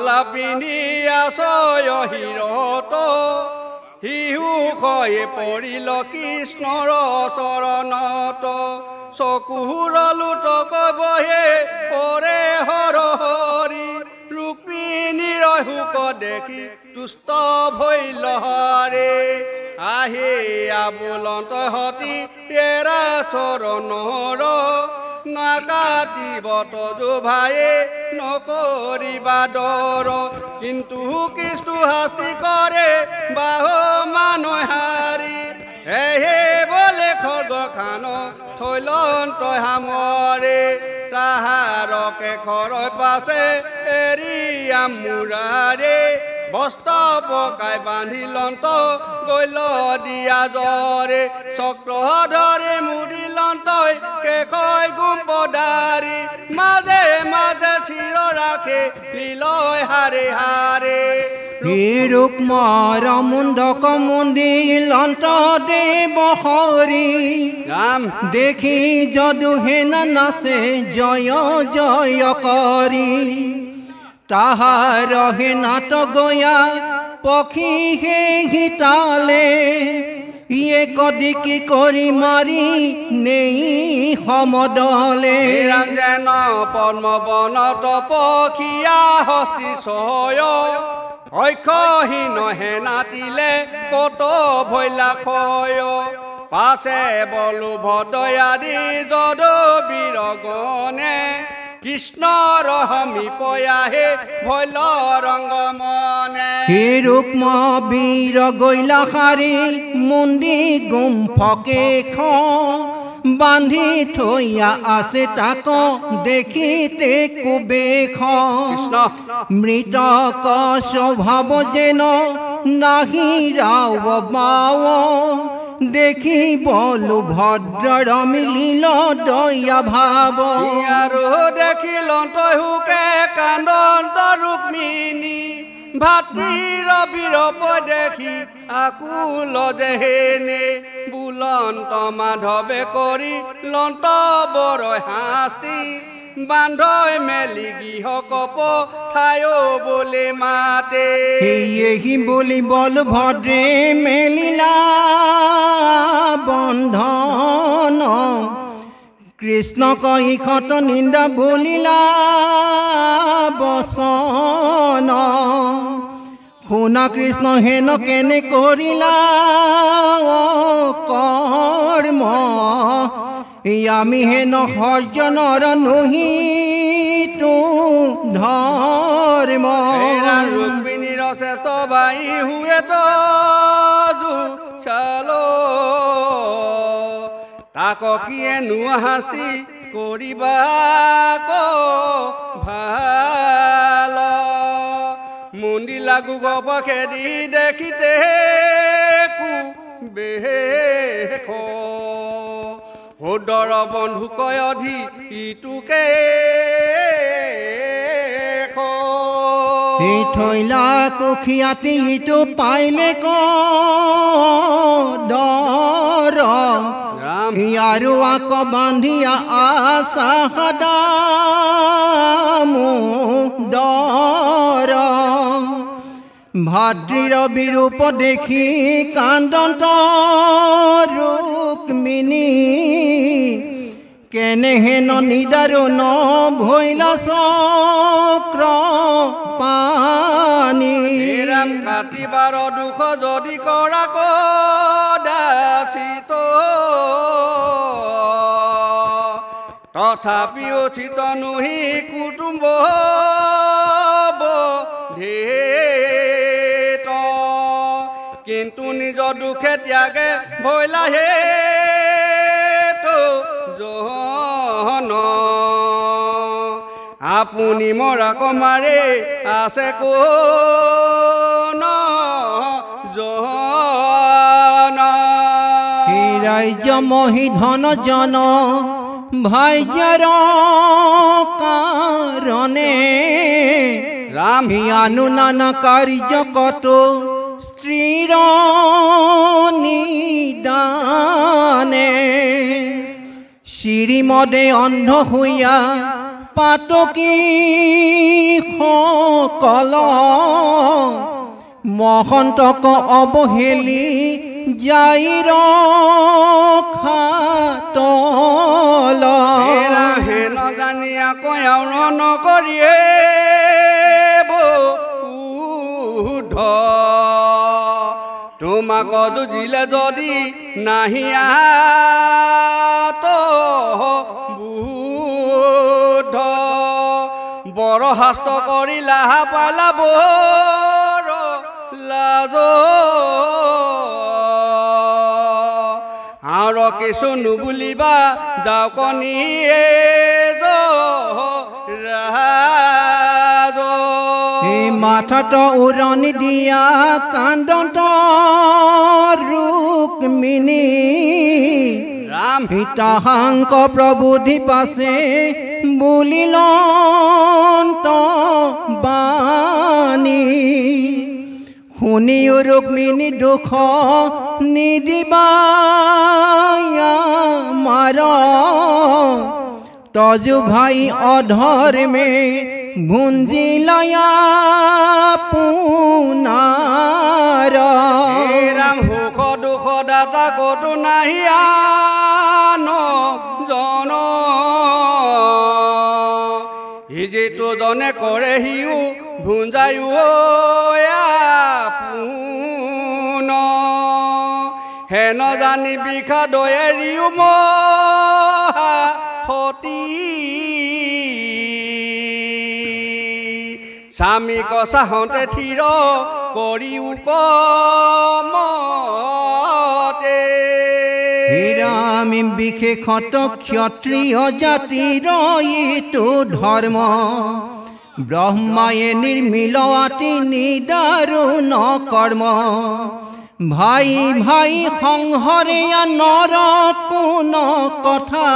লাপিনী আছয় হিৰত শিহু খয়ে পৰিল কৃষ্ণৰ চৰণত চকুৰ লুটক বহে পৰে হৰ হৰি ৰুক্মিণীৰ হুক দেখি তুষ্ট ভৈল হৰে আহে আবুলন্ত হতি এৰা চৰণৰ নাকাটিব তজোভায়ে নকৰিবা ডৰ কিন্তু কৃষ্ণ শাস্তি কৰে বাহ মানুহ হাৰি এহে বোলে খৰ্গ খান থৈলন্ত হামৰে তাহাৰকে খৰৈ পাছে এৰিয়া মুৰাৰে বস্ত্ৰ পকাই বান্ধিলন্ত গৈল দিয়া জৰে চক্ৰধৰে মুদিলন্তই কেশই গুম্পদাৰি মাজে মাজে চিৰ ৰাখে লীলয় হাৰে হাৰে ৰুক্মৰ মুণ্ডক মুন্দিলন্ত দেৱ হৰি ৰাম দেখি যদুহেন নাচে জয় জয় কৰি তাহাৰ হেনাত গয়া পক্ষী হে হিতালে ইয়ে কদিকি কৰি মাৰি নেই সমদলে যেন পদ্মবনত পক্ষীয়া হস্তি সয় অক্ষহীন হেনাতিলে কত ভৈলা ক্ষয় পাছে বলো ভদয়াদি যদ বীৰগণে কৃষ্ণৰ সমীপয়াহে ভৈল ৰংগ মনে ৰুক্ম বীৰ গৈলা শাৰী মুন্দি গুম্ফকে বান্ধি থৈয়া আছে তাক দেখিতে কুবেশ মৃতক স্বভাৱ যেন নাহি ৰাও বাও দেখি বলো ভদ্ৰৰ মিলিল দয়া ভাৱ আৰু দেখিলন্ত হুকে কান্দন্ত ৰুক্মিণী ভাতৃৰ বিৰপ দেখি আকুল যেহেনে বুলন্ত মাধৱে কৰি লন্ত বৰ শাস্তি বান্ধৈ মেলি গৃহ কপ ঠায়ো বোলে মাতে সেয়েহি বুলি বল ভদ্ৰে মেলিলা বন্ধন কৃষ্ণক ইখত নিন্দা বলিলা বচন শুনা কৃষ্ণ হেন কেনে কৰিলা কৰ্ম আমি হেন সজ্জনৰ নহিতো ধৰ্ম ৰুক্মিণীৰ শ্ৰেষ্ঠ বাই হুয়েত চালো তাক কিয়ে নোৱা শাস্তি কৰিবা ভাল মুন্দি লাগু গপখেদি দেখিতে কুবেশ সদৰ বন্ধু কয় অধি ইটোকে থৈলা কুখিয়াতি ইটো পাইলে দৰ আৰু আক বান্ধিয়া আশা দৰ ভাতৃৰ বিৰূপ দেখি কান্দন্ত ৰুক্মিণী কেনেহেন নিদাৰুণ ভৈল চক্ৰ পানী কাটিবাৰ দুখ যদি কৰা কদাচিত তথাপিও চিত নহি কুটুম্ব কিন্তু নিজ দুখে ত্যাগে ভৈলাহে তো জন আপুনি মৰা কমাৰে আছে কোন জন ৰাজ্য মহি ধন জন ভাইজাৰ কাৰণে ৰাম আনু নানা কাৰ্য কত স্ত্ৰীৰ নিদানে শ্ৰীমদে অন্ধ হৈয়া পাতকী সকল মহন্তক অৱহেলি যাই ৰখাতল হেন জানি আকৌ আওৰ নকৰিয়ে বুধ তোমাক যুঁজিলে যদি নাহি তো বুধ বৰ শাস্ত্ৰ কৰিলা পালা বৰ লাজ আৰু কিছু নুবুলিবা যাওকনিয়ে ৰাজ এই মাথাত উৰণি দিয়া কান্দন্ত ৰুক্মিণী ৰাম পিতাহাংক প্ৰবুদ্ধি পাছে বুলিলন্ত বাণী শুনিও ৰুক্মিণী দুখ নিদিবা মাৰ তজু ভাই অধৰ্মে ভুঞ্জিলয়া পুনাৰ ৰাম সুখ দুখ দাতা কতো নাহি আন জন হি যিটো জনে কৰে সিও ভুঞ্জায়ো পুন হেন জানি বিষাদ এৰিও মহা সতী স্বামী কচাহতে থিৰ কৰিও কমতে হিৰামি বিশেষত ক্ষত্ৰিয় জাতিৰ এইটো ধৰ্ম ব্ৰহ্মায়ে নিৰ্মিল অতি নিদাৰুণ কৰ্ম ভাই ভাই সংহৰে নৰ কোন কথা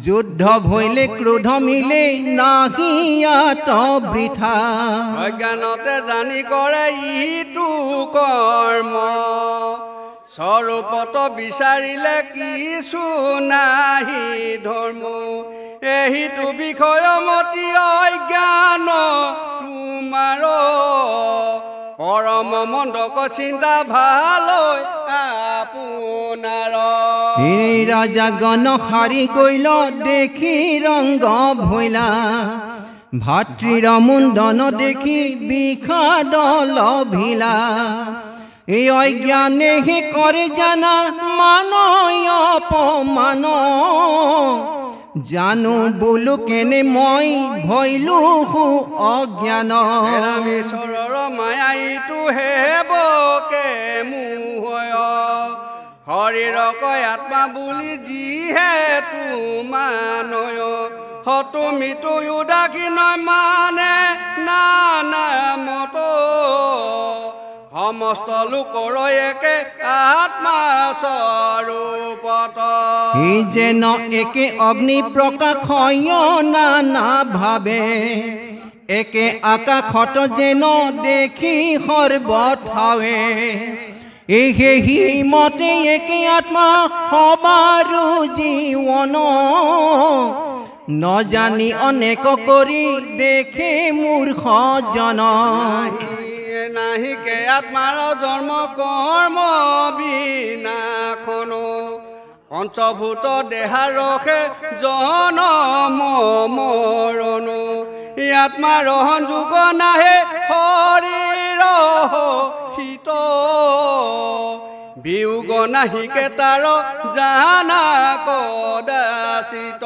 যুদ্ধ ভৈলে ক্ৰোধ মিলে নাহিয়াত বৃথা অজ্ঞানতে জানি কৰে ইটো কৰ্ম স্বৰূপত বিচাৰিলে কিছু নাহি ধৰ্ম এহিটো বিষয় মতি অজ্ঞান তোমাৰ পৰম মন্দক চিন্তা ভাল আপোনাৰ এই ৰাজা গণ হাৰি গৈল দেখি ৰংগ ভৈলা ভাতৃৰ মুণ্ডন দেখি বিষাদ লভিলা এই অজ্ঞানেহে কৰে জানা মান অপমান জানো বোলো কেনে মই ভৈলো অজ্ঞান ৰামেশ্বৰৰ মায়া ইটো হেবকে মোহয় শৰীৰক আত্মা বুলি যিহেতু মানয় তুমি তয়ো ডাকি নয় মানে নানা মত সমস্ত লোকৰ একে আত্মা স্বৰূপত ই যেন একে অগ্নি প্ৰকাশয় নানা ভাবে একে আকাশত যেন দেখি সৰ্বঠাৱে এই সেই মতে একে আত্মা সবাৰো জীৱন নজানি অনেক কৰি দেখে মূৰ্খ জন নাহিকে আত্মাৰ জন্ম কৰ্ম বিনাশন পঞ্চভূত দেহা ৰখে জনম মৰণ আত্মাৰ সংযোগ নাহে শৰীৰ হিত বিয়োগ নাহিকে তাৰ জানা কদাচিত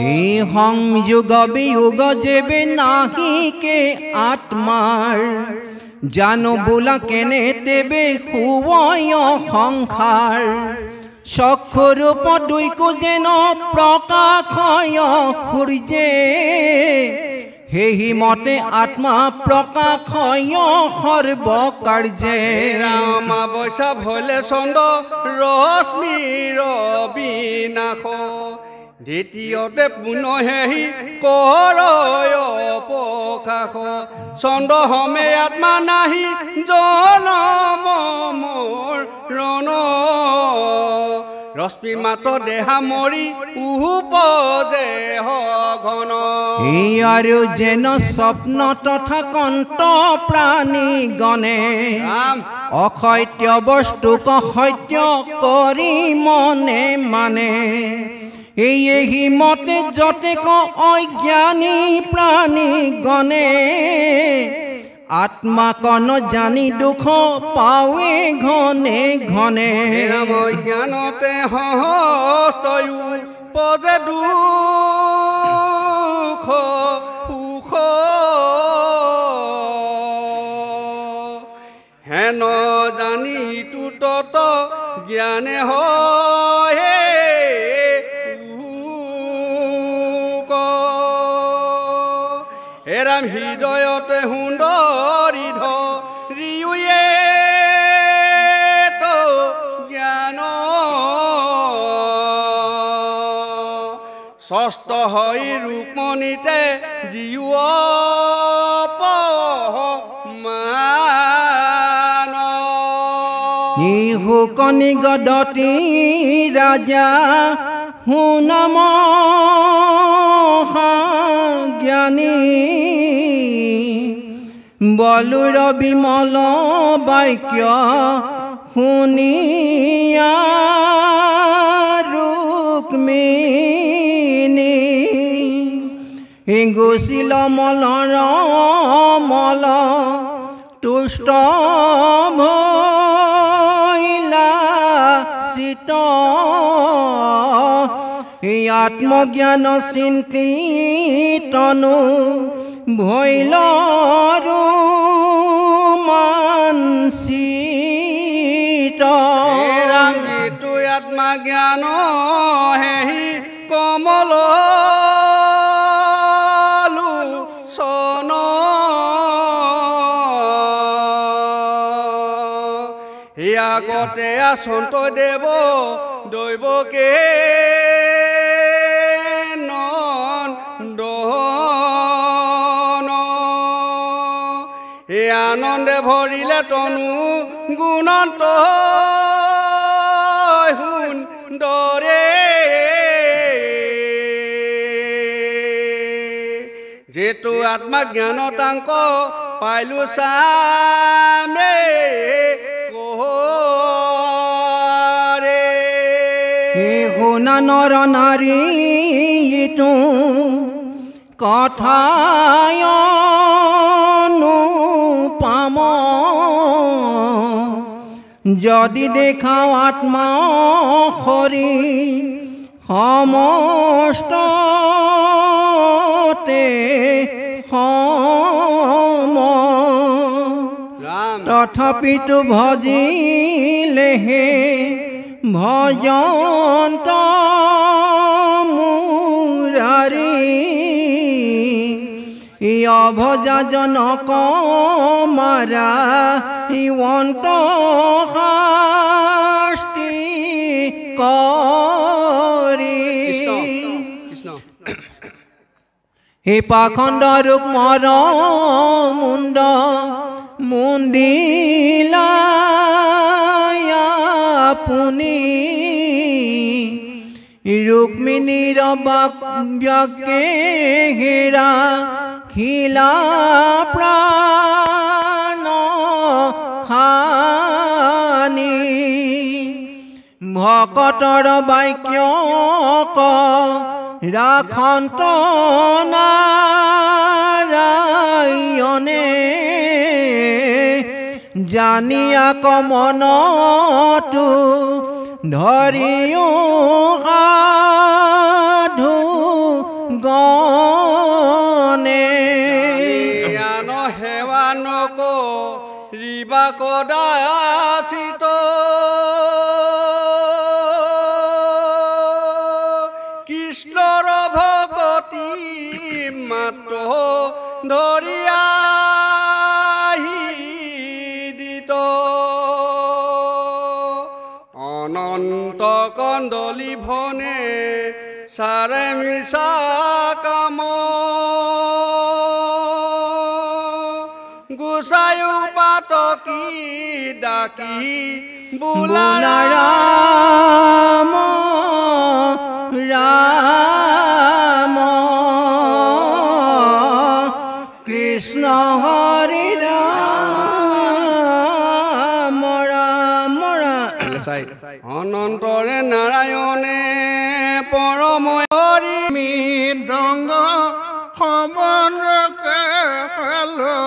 এই সংযোগ বিয়োগ যেবে নাহিকে আত্মাৰ জানো বোলা কেনে তেবে শুৱয় সংসাৰ চক্ষুৰূপ দুইকো যেন প্ৰকাশয় সূৰ্যে সেই মতে আত্মা প্ৰকাশয় সৰ্বকাৰ্যে ৰাম বৈশাখ হলে চন্দ্ৰ ৰশ্মিৰ বিনাশ দ্বিতীয়তে পুনঃহি কৰয় প্ৰকাশ চন্দ্ৰ হমে আত্মা নাহি জনম মোৰ ৰণ ৰশ্মি মাত দেহা মৰি উপজে ঘন আৰু যেন স্বপ্ন তথা কন্ত প্ৰাণী গণে অসত্য বস্তুক সত্য কৰি মনে মানে এই মতে যতেক অজ্ঞানী প্ৰাণী গণে আত্মাকন জানি দুখ পাৱে ঘনে ঘনে জ্ঞানতে হস্তয়ু পজে দুখ সুখ হেন জানি তত জ্ঞানে হয় এৰাম হৃদয়তে সুন্দৰী ধৰিয়ে তো জ্ঞান ষষ্ঠ হৈ ৰুক্মণীতে জীৱ মান ইহুকনি গদতি ৰাজা সুনাম জ্ঞানী বলুৰ বিমল বাক্য শুনিয়া ৰুক্মিণী গুচিল মলৰ মল তুষ্ট ভৈলা চিত আত্মজ্ঞান চিন্তিতনু ভৈলৰু মানচিত যিটো আত্মজ্ঞান হেহি কমল আগতে আচন্ত দেৱ দৈৱকে নন্দন এই আনন্দে ভৰিলে তনু গুণন্ত সুন্দৰে যেটো আত্মজ্ঞান তাংক পাইলো চামে শুনা নৰ নাৰী ইটো কথায় অনুপম যদি দেখাও আত্মা হৰি সমস্ততে সম তথাপিতো ভজিলেহে ভজন্ত মুৰাৰী অভজা জনক মাৰা অন্ত শাস্তি কৰি হে পাখণ্ড ৰূপ মৰ মুণ্ড মুণ্ডিলা আপুনি ৰুক্মিণীৰ বাক্যকে হেৰা খিলা প্ৰাণ খানি ভকতৰ বাক্য ৰাখন্ত নাৰায়ণে জানিয়া কমনতো ধৰিও সাধু গণে জ্ঞান সেৱা নকৰিবা কদাচিত কৃষ্ণৰ ভকতি মাত্ৰ ধৰিয়া অনন্ত কন্দলি ভনে সাৰে মিছা কাম গুচায়ো পাতকি ডাকি বোলা ৰাম ৰাম কৃষ্ণ হৰি ৰাম ৰাম ৰাম চাই অনন্তৰে নাৰায়ণে পৰময়ৰি মৃদংগ সমৰকে খেলো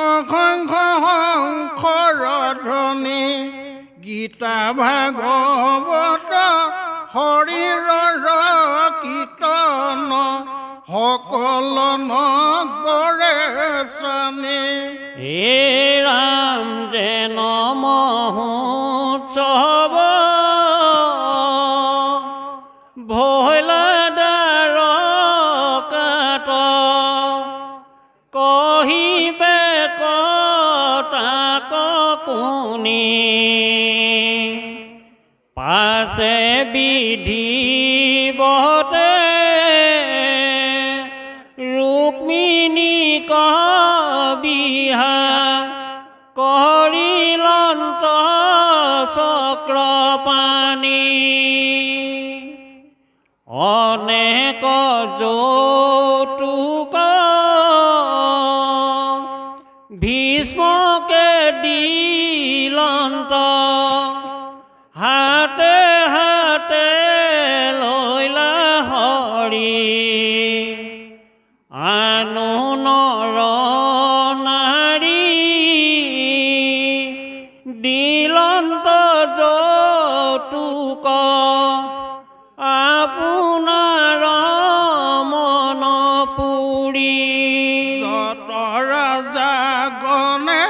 অসংখ্য শংকৰ ধ্বনি গীতা ভাগৱত শৰীৰৰ কীৰ্তন সকল নগৰে চানি হে ৰাম যেন মহোৎসৱ ভৈলা দ্বাৰকাত কহিবে কতাক কোনি পাছে বিধিবতে ৰুক্মিণী বিহা কৰিলন্ত চক্ৰপাণি অনেক যৌতুক ভীষ্মকে দিলন্ত হাতে হাতে লৈলা হৰি আনু নৰ নাৰী দিলন্ত যৌতুক আপোনাৰ মন পুৰি যত ৰাজাগণে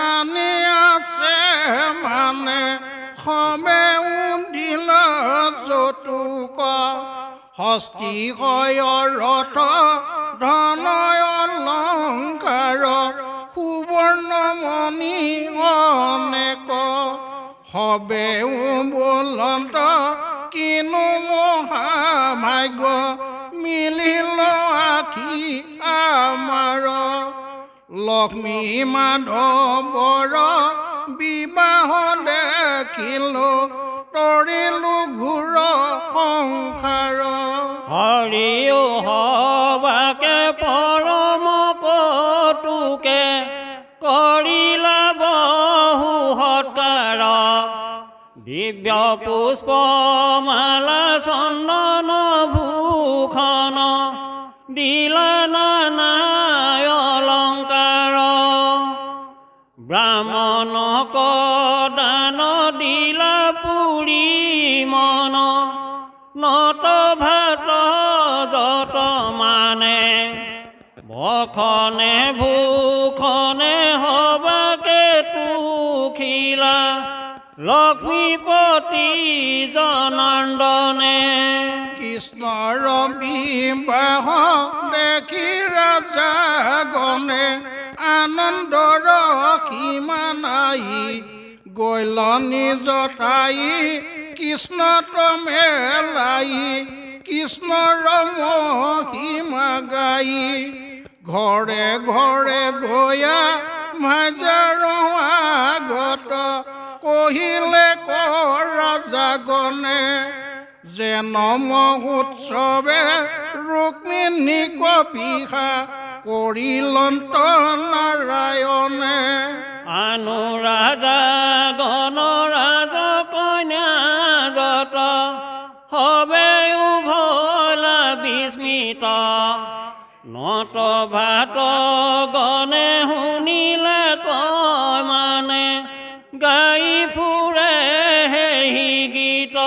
আনি আছে মানে সবে উন্দিল যৌতুক হস্তি হয় ৰথ ধন অলংকাৰ সুবৰ্ণমণি অনেক সবে বলন্ত কিনো মহাভাগ্য মিলিল আখি আমাৰ লক্ষ্মী মাধৱৰ বিবাহ দেখিলো তৰিলো ঘূৰ সংসাৰ হৰিও হবাকে পৰম কৌতুকে কৰিলা বহু সৎকাৰ দিব্য পুষ্পমালা চন্দন ভূষণ দিলা নানায় অলংকাৰ ব্ৰাহ্মণক দান দিলা পুৰি মন নত ভাত যত মানে বখনে ভূষণে হবাকে তুখিলা লক্ষ্মীপতি জনাৰ্দনে কৃষ্ণৰ বিবাহ দেখি ৰাজাগণে আনন্দৰ সীমা নাই গৈল নিজ ঠাই কৃষ্ণত মেলাই কৃষ্ণৰ মহিমা গাই ঘৰে ঘৰে গয়া ভাজাৰ আগত কহিলে ৰাজাগণে যেন মহোৎসৱে ৰুক্মিণীক বিহা কৰিলন্ত নাৰায়ণে আনু ৰাজা গণ ৰাজ কন্যা যত হবে উভলা বিস্মিত নত ভাত গণে শুনিলে কয় মানে গাই ফুৰে সেই গীত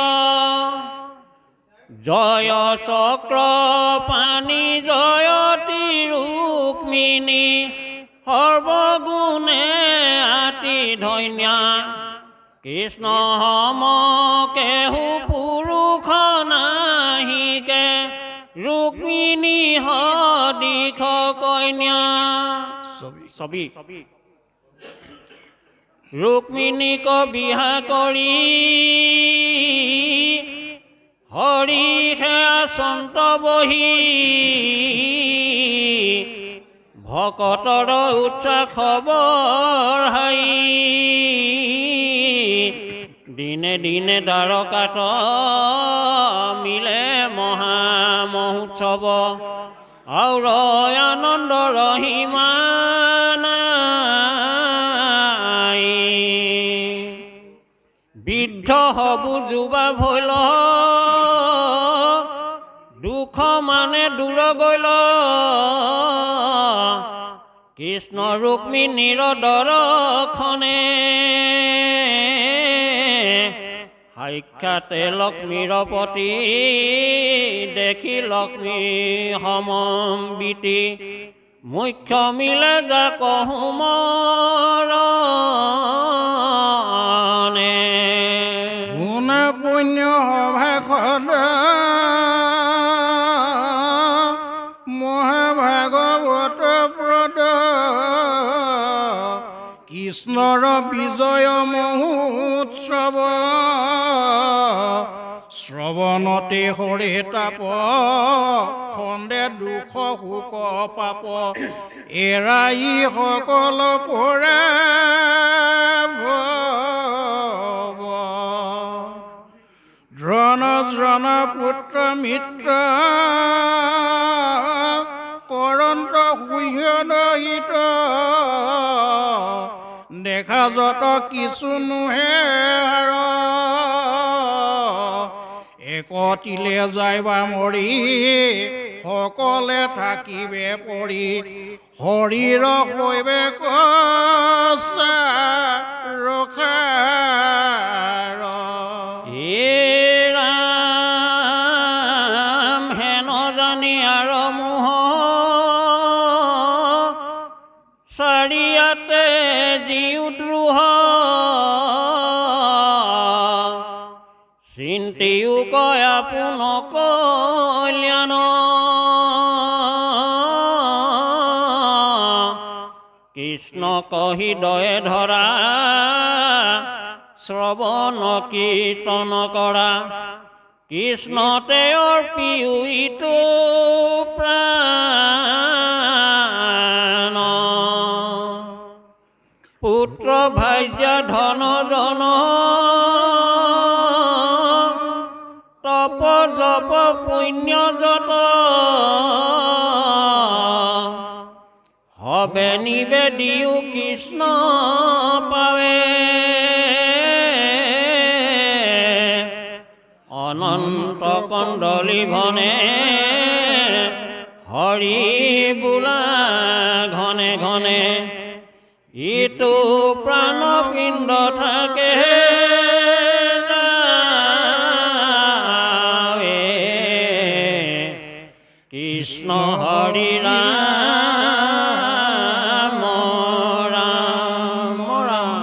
জয় চক্ৰ পানী জয়তী ৰুক্মিণী সৰ্বগুণে আতি ধন্যা কৃষ্ণ সম কেহু পুৰুষ নাহিকে ৰুক্মিণী সদিশ কন্যা ছবি ৰুক্মিণীক বিহা কৰি হৰি সেয়া সন্ত বহি ভকতৰ উৎসাহ খবৰ হাই দিনে দিনে দ্বাৰকাত মিলে মহা মহোৎসৱ আৰু আনন্দ ৰহিমা নাই বৃদ্ধ হবু যুৱা ভৈল দুখ মানে দূৰ গৈল কৃষ্ণ ৰুক্মিণীৰ দৰ্শনে সাক্ষাতে লক্ষ্মীৰ পতি দেখি লক্ষ্মী সমম্বিতি মুখ্য মিলে যাক সুমৰণে গুণ পুণ্য সভাখন মহাভাগৱত প্ৰদ কৃষ্ণৰ বিজয় মহোৎসৱ শ্ৰৱণতে হৰে তাপ খন্দে দুখ শোক পাপ এৰাই সকল পৰা দ্ৰোণ পুত্ৰ মিত্ৰ কৰন্ত সুহৃদহিত দেখা যত কিছু নোহে একতিলে যাইবা মৰি সকলে থাকিবে পৰি শৰীৰ হৈবে কচা ৰখা হেন জানি আৰু মোহ চাৰিয়াতে জিউ দ্ৰোহ চিন্তিও কয় আপোন কল্যাণ কৃষ্ণ হৃদয়ে ধৰা শ্ৰৱণ কীৰ্তন কৰা কৃষ্ণতে অৰ্পিতো প্ৰাণ পুত্ৰ ভাৰ্য ধন জন তপ জপ পুণ্য যত হবে নিবেদিও কৃষ্ণ পাৱে অনন্ত কণ্ডলী ভনে হৰি বোলা ঘনে ঘনে ইটো প্ৰাণপিণ্ড থাকে কৃষ্ণ হৰি ৰাম ৰাম ৰাম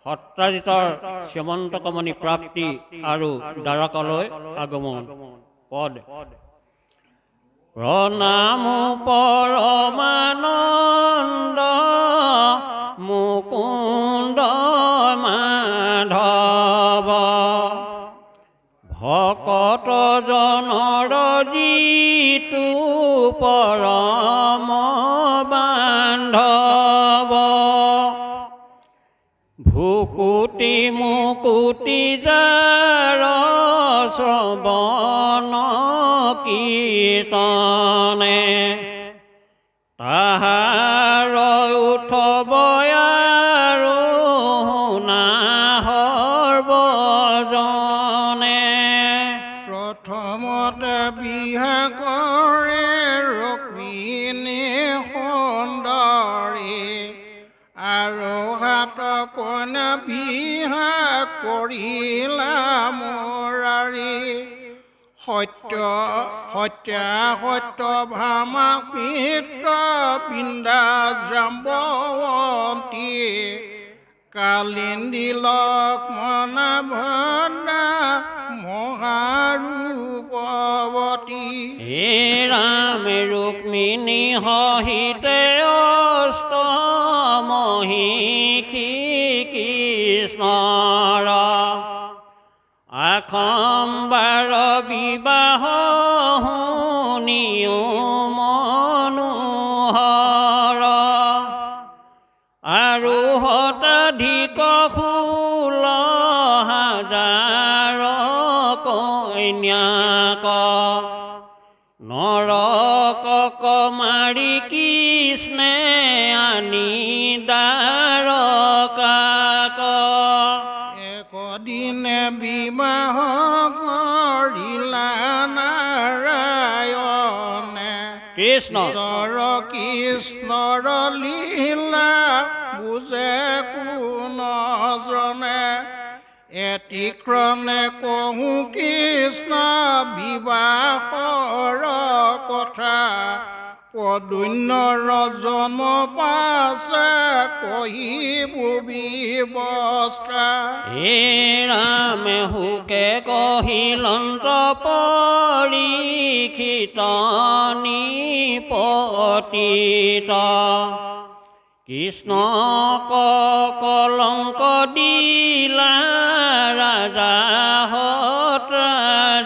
সত্ৰাজিতৰ শ্যামন্তকমণি প্ৰাপ্তি আৰু দ্বাৰকালৈ আগমন পদ প্ৰণাম পৰমানন্দ মুকুন্দ মাধৱ ভকত জনৰ জিতু পৰম বান্ধৱ ভুকুটি মুকুটি যাৰ শ্ৰৱণ কীৰ্তনে তাহাৰ উঠব আৰু নাহৰ বজনে প্ৰথমতে বিহা কৰে ৰুক্মিণী সুন্দৰী আৰু হাত কন্যা বিহা কৰিলা মুৰাৰী সত্য ভামা পিত্ৰ পিণ্ডা জাম্বৱন্তী কালিন্দী লক্ষ্মণা ভণ্ডা মহাৰূপৱতী হে ৰাম ৰুক্মিণী সহিতে অষ্টমহিষী কৃষ্ণৰ আখম্বাৰ বিবাহ শুনিও মনোহৰ আৰু শতাধিক 16 বিবাহ কৰিলা নাৰায়ণে কৃষ্ণ ঈশ্বৰ কৃষ্ণৰ লীলা বুজে কোনজনে এটিক্ৰমে কহো কৃষ্ণ বিবাহৰ কথা পদুন্যৰ জন্ম পাছে কহিব ব্যৱস্থা হে ৰামে হুকে কহিলন্ত পৰীক্ষিত নিপতিত কৃষ্ণক কলংক দিলা ৰাজা সত্ৰাজিত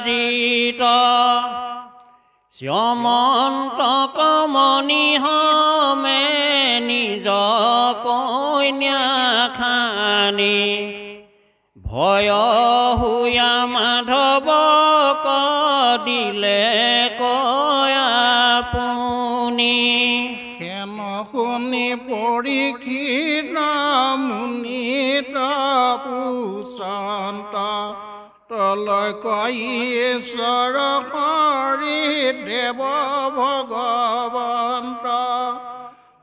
শ্যামন্তক মণি হমে নিজ কন্যা খানি ভয় হুয়া মাধৱক দিলে কয়াপুনি হেন শুনি পৰীক্ষিত মুনিত পুচন্ত তলৈ কয় ঈশ্বৰ হৰি দেৱ ভগৱন্ত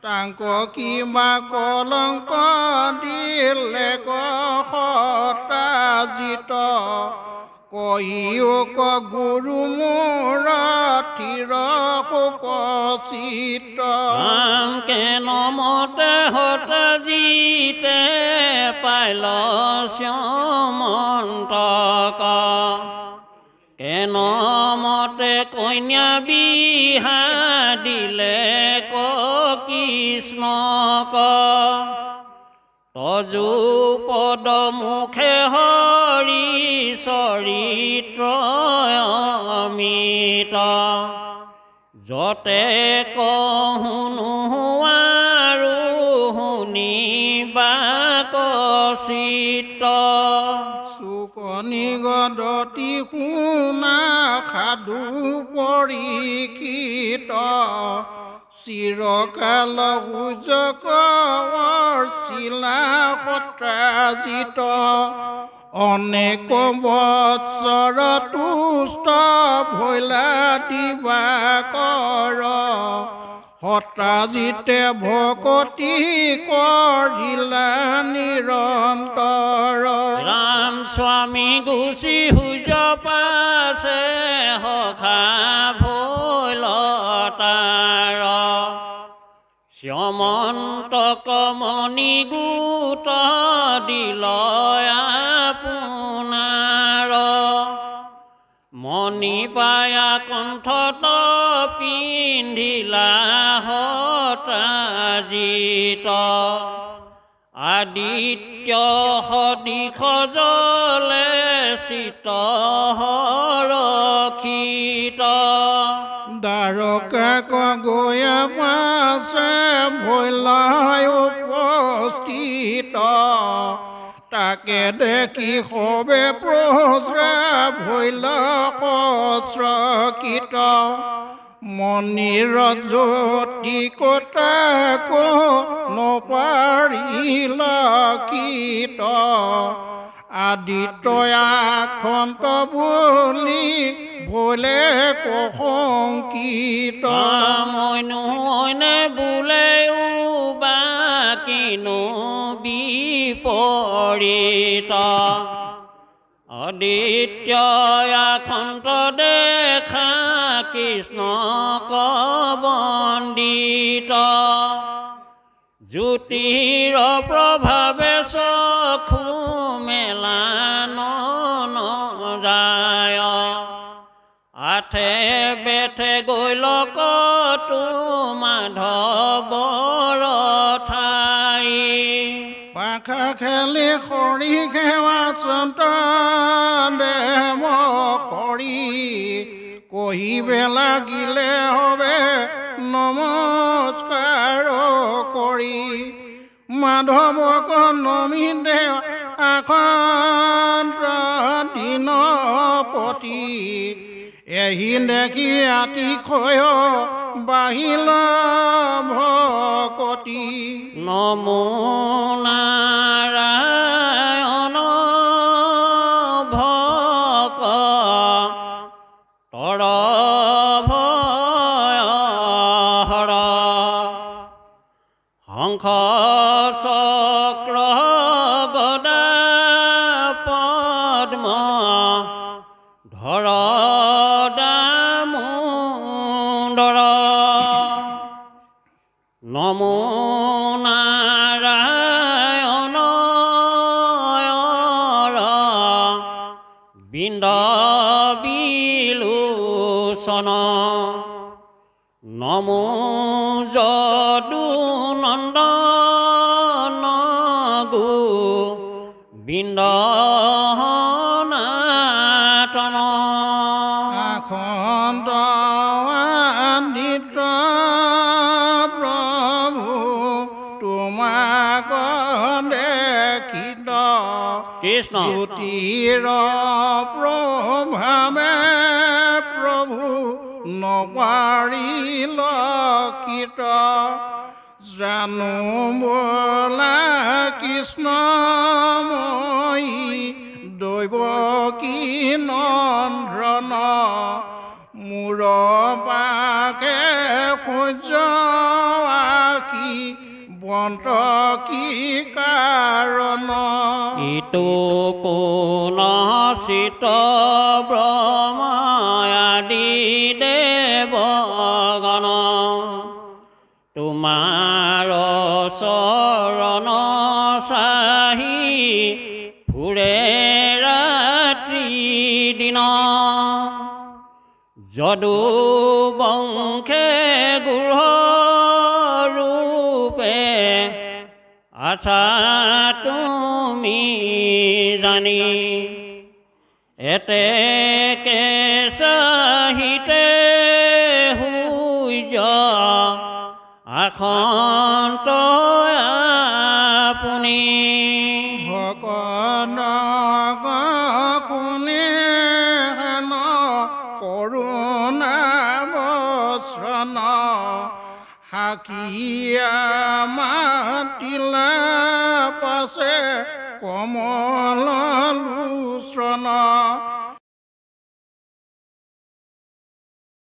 তাংক কিবা কলংক দিলে সতাজিত কহিওক গুৰু মোৰ থিৰ শোকচিত ৰাম কেন মতে সতাজিতে পাইল শ্যামন্তক কেন মতে কন্যা বিহা দিলে কৃষ্ণক তজু পদ মুখে হৰি চৰিত্ৰ অমিত যতে কহুনো আৰু শুনিবা কচিত চুকনি গদতি শুনা সাধু পৰীক্ষিত চিৰকাল সুজকৰ চিলা সত্ৰাজিত অনেক বৎসৰ তুষ্ট ভৈলা দিবাকৰ সত্ৰাজিতে ভকতি কৰিলা নিৰন্তৰ ৰাম স্বামী গুচি সূৰ্য পাছে সখা ভৈল তাৰ শ্যামন্তক মণি গোট দিল আপোনাৰ মণি পায়া কণ্ঠত পিন্ধিলা সত্ৰাজিত আদিত্য সদিশ জলে চিত ৰক্ষিত দ্বাৰকাক গয়া পাছে ভৈলাই উপস্থিত তাকে দেখি সবে প্ৰহ্ৰা ভৈল কস্ৰকিত মণিৰ জ্যোতি কটাক নপাৰিল কীট আদিত্যয়াখন্ত বুলি ভৈলে কশংকিত মইনো অইনে বোলেও বা কিনো বিপৰীত আদিত্যয়াখন্ত দেখা কৃষ্ণক বন্দিত জ্যোতিৰ প্ৰভাৱে চক্ষু মেলা নযায় আঠে বেঠে গৈল কতো মাধৱৰ ঠাই পাখা খেলি খৰি খেৱা দেৱ খৰি কহিবে লাগিলে হবে নমস্কাৰ কৰি মাধৱক নমি দেৱ আখন্ত দিনপতি এহি দেখি আতিশয় বাহিল ভকতি নমো নাৰায়ণ শংখ চক্ৰ গদা পদ্ম ধৰ দামোদৰ নমো নাৰায়ণ বৃন্দ বিলোচন নমো যদুনন্দন গোবিন্দ সনাতন আখণ্ড আদিত প্ৰভু তোমাক দেখিত কৃষ্ণ জ্যোতিৰ প্ৰভাৱে প্ৰভু নপাৰিল কীট জানো বোলা কৃষ্ণময়ী দৈৱকী নন্দ্ৰন মূৰ পাকে সূৰ্য আঁকি বন্ত কি কাৰণ ইটো কোন চিত ব্ৰহ্ম আদি দেৱগণ তোমাৰ চৰণ চাহি ফুৰে ৰাত্ৰি দিন যদু বংশে গুঢ় ৰূপে আছা তুমি জানি এতেকে চাহিতে সূৰ্য আখন্ত আপুনি ভকত শুনে হেন কৰোণা বস্ৰণ হাকিয়া মাতিলা পাছে কমল লোচন